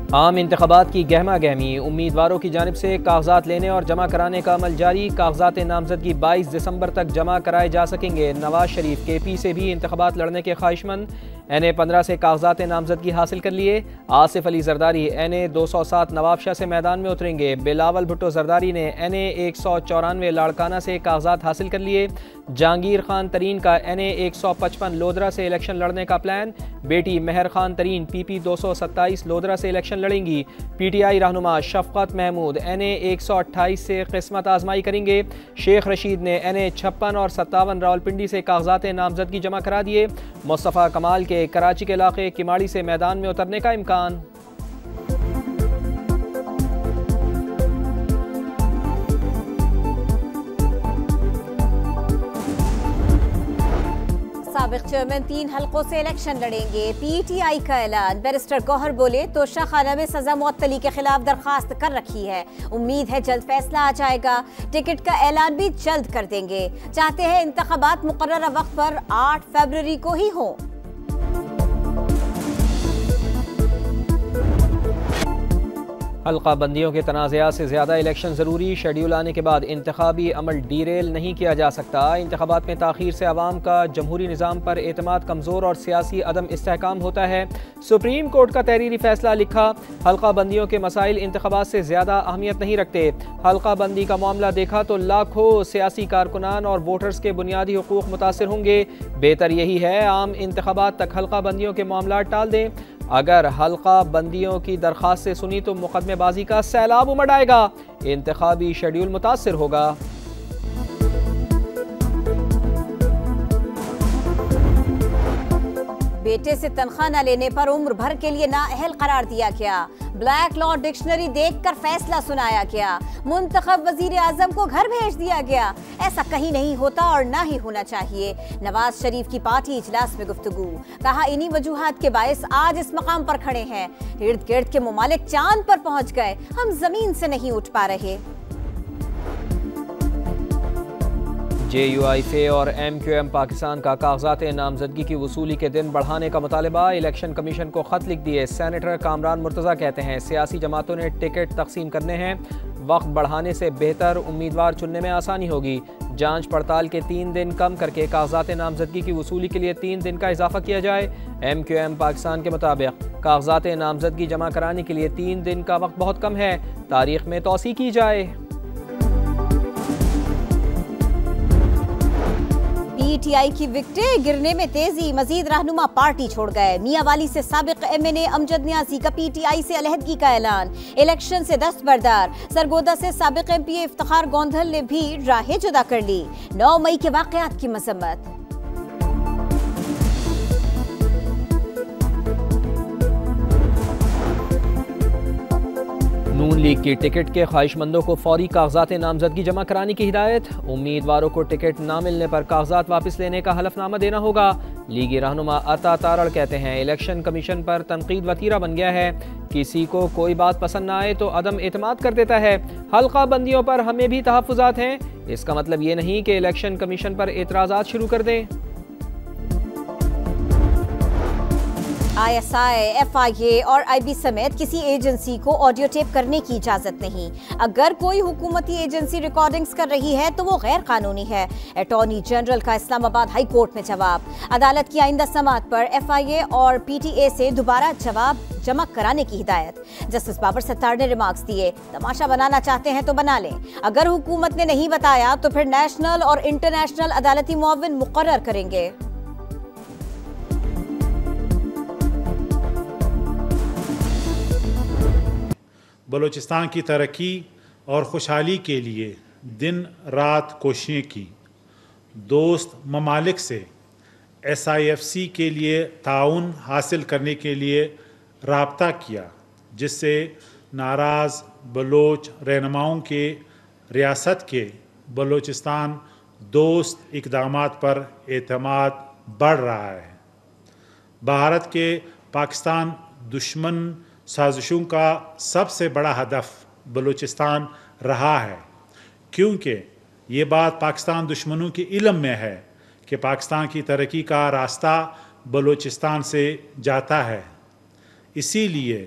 عام انتخابات کی گہما گہمی، امیدواروں کی جانب سے کاغذات لینے اور جمع کرانے کا عمل جاری۔ کاغذات نامزدگی 22 دسمبر تک جمع کرائے جا سکیں گے۔ نواز شریف کے پی سے بھی انتخابات لڑنے کے خواہشمند، NA-15 سے کاغذات نامزدگی حاصل کر لیے۔ آصف علی زرداری NA-207 نواب شاہ سے میدان میں اتریں گے۔ بلاول بھٹو زرداری نے NA-194 لاڑکانہ سے کاغذات حاصل کر لیے۔ جہانگیر خان ترین کا NA-155 لودھرا سے الیکشن لڑنے کا پلان۔ بیٹی مہر خان ترین PP-227 لودھرا سے الیکشن لڑیں گی۔ PTI رہنما شفقت محمود NA-128 سے قسمت آزمائی کریں گے۔ شیخ رشید نے NA-56 اور 57 راولپنڈی سے کاغذات نامزدگی جمع کرا دیے۔ مصطفیٰ کمال کے کراچی کے علاقے کماڑی سے میدان میں اترنے کا امکان۔ سابق چیئرمین 3 حلقوں سے الیکشن لڑیں گے۔ PTI کا اعلان۔ بیرسٹر گوہر بولے توشہ خانہ میں سزا معطلی کے خلاف درخواست کر رکھی ہے، امید ہے جلد فیصلہ آ جائے گا۔ ٹکٹ کا اعلان بھی جلد کر دیں گے۔ چاہتے ہیں انتخابات مقررہ وقت پر 8 فروری کو ہی ہوں۔ حلقہ بندیوں کے تنازعات سے زیادہ الیکشن ضروری، شیڈیول آنے کے بعد انتخابی عمل ڈیریل نہیں کیا جا سکتا۔ انتخابات میں تاخیر سے عوام کا جمہوری نظام پر اعتماد کمزور اور سیاسی عدم استحکام ہوتا ہے۔ سپریم کورٹ کا تحریری فیصلہ لکھا، حلقہ بندیوں کے مسائل انتخابات سے زیادہ اہمیت نہیں رکھتے۔ حلقہ بندی کا معاملہ دیکھا تو لاکھوں سیاسی کارکنان اور ووٹرز کے بنیادی حقوق متاثر ہوں گے۔ بہتر یہی ہے عام انتخابات تک حلقہ بندیوں کے معاملات ٹال دیں۔ اگر حلقہ بندیوں کی درخواست سے سنی تو مقدمے بازی کا سیلاب امڑ آئے گا، انتخابی شیڈیول متاثر ہوگا۔ بیٹے سے تنخواہ نہ لینے پر عمر بھر کے لیے نااہل قرار دیا گیا۔ بلیک لا ڈکشنری دیکھ کر فیصلہ سنایا گیا۔ منتخب وزیر اعظم کو گھر بھیج دیا گیا۔ ایسا کہیں نہیں ہوتا اور نہ ہی ہونا چاہیے۔ نواز شریف کی پارٹی اجلاس میں گفتگو، کہا انہی وجوہات کے باعث آج اس مقام پر کھڑے ہیں۔ ارد گرد کے ممالک چاند پر پہنچ گئے، ہم زمین سے نہیں اٹھ پا رہے۔ JUI اور MQM پاکستان کا کاغذات نامزدگی کی وصولی کے دن بڑھانے کا مطالبہ، الیکشن کمیشن کو خط لکھ دیے۔ سینیٹر کامران مرتضیٰ کہتے ہیں سیاسی جماعتوں نے ٹکٹ تقسیم کرنے ہیں، وقت بڑھانے سے بہتر امیدوار چننے میں آسانی ہوگی۔ جانچ پڑتال کے 3 دن کم کر کے کاغذات نامزدگی کی وصولی کے لیے 3 دن کا اضافہ کیا جائے۔ MQM پاکستان کے مطابق کاغذات نامزدگی جمع کرانے کے لیے 3 دن کا وقت بہت کم ہے، تاریخ میں توسیع کی جائے۔ PTI کی وکٹیں گرنے میں تیزی، مزید رہنما پارٹی چھوڑ گئے۔ میاں والی سے سابق MNA امجد نیازی کا PTI سے علیحدگی کا اعلان، الیکشن سے دستبردار۔ سرگودا سے سابق MP افتخار گوندھل نے بھی راہیں جدا کر لی۔ 9 مئی کے واقعات کی مذمت۔ نون لیگ کی ٹکٹ کے خواہش مندوں کو فوری کاغذات نامزدگی جمع کرانے کی ہدایت، امیدواروں کو ٹکٹ نہ ملنے پر کاغذات واپس لینے کا حلف نامہ دینا ہوگا۔ لیگی رہنما عطا تارڑ کہتے ہیں الیکشن کمیشن پر تنقید وتیرہ بن گیا ہے، کسی کو کوئی بات پسند نہ آئے تو عدم اعتماد کر دیتا ہے۔ حلقہ بندیوں پر ہمیں بھی تحفظات ہیں، اس کا مطلب یہ نہیں کہ الیکشن کمیشن پر اعتراضات شروع کر دیں۔ ISI، FIA اور IB سمیت کسی ایجنسی کو آڈیو ٹیپ کرنے کی اجازت نہیں۔ اگر کوئی حکومتی ایجنسی ریکارڈنگز کر رہی ہے تو وہ غیر قانونی ہے۔ اٹارنی جنرل کا اسلام آباد ہائی کورٹ میں جواب، عدالت کی آئندہ سماعت پر FIA اور PTA سے دوبارہ جواب جمع کرانے کی ہدایت۔ جسٹس بابر ستار نے ریمارکس دیے، تماشا بنانا چاہتے ہیں تو بنا لیں، اگر حکومت نے نہیں بتایا تو پھر نیشنل اور انٹرنیشنل عدالتی معاون مقرر کریں گے۔ بلوچستان کی ترقی اور خوشحالی کے لیے دن رات کوششیں کی، دوست ممالک سے SIFC کے لیے تعاون حاصل کرنے کے لیے رابطہ کیا، جس سے ناراض بلوچ رہنماؤں کے ریاست کے بلوچستان دوست اقدامات پر اعتماد بڑھ رہا ہے۔ بھارت کے پاکستان دشمن سازشوں کا سب سے بڑا ہدف بلوچستان رہا ہے، کیونکہ یہ بات پاکستان دشمنوں کے علم میں ہے کہ پاکستان کی ترقی کا راستہ بلوچستان سے جاتا ہے۔ اسی لیے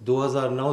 2009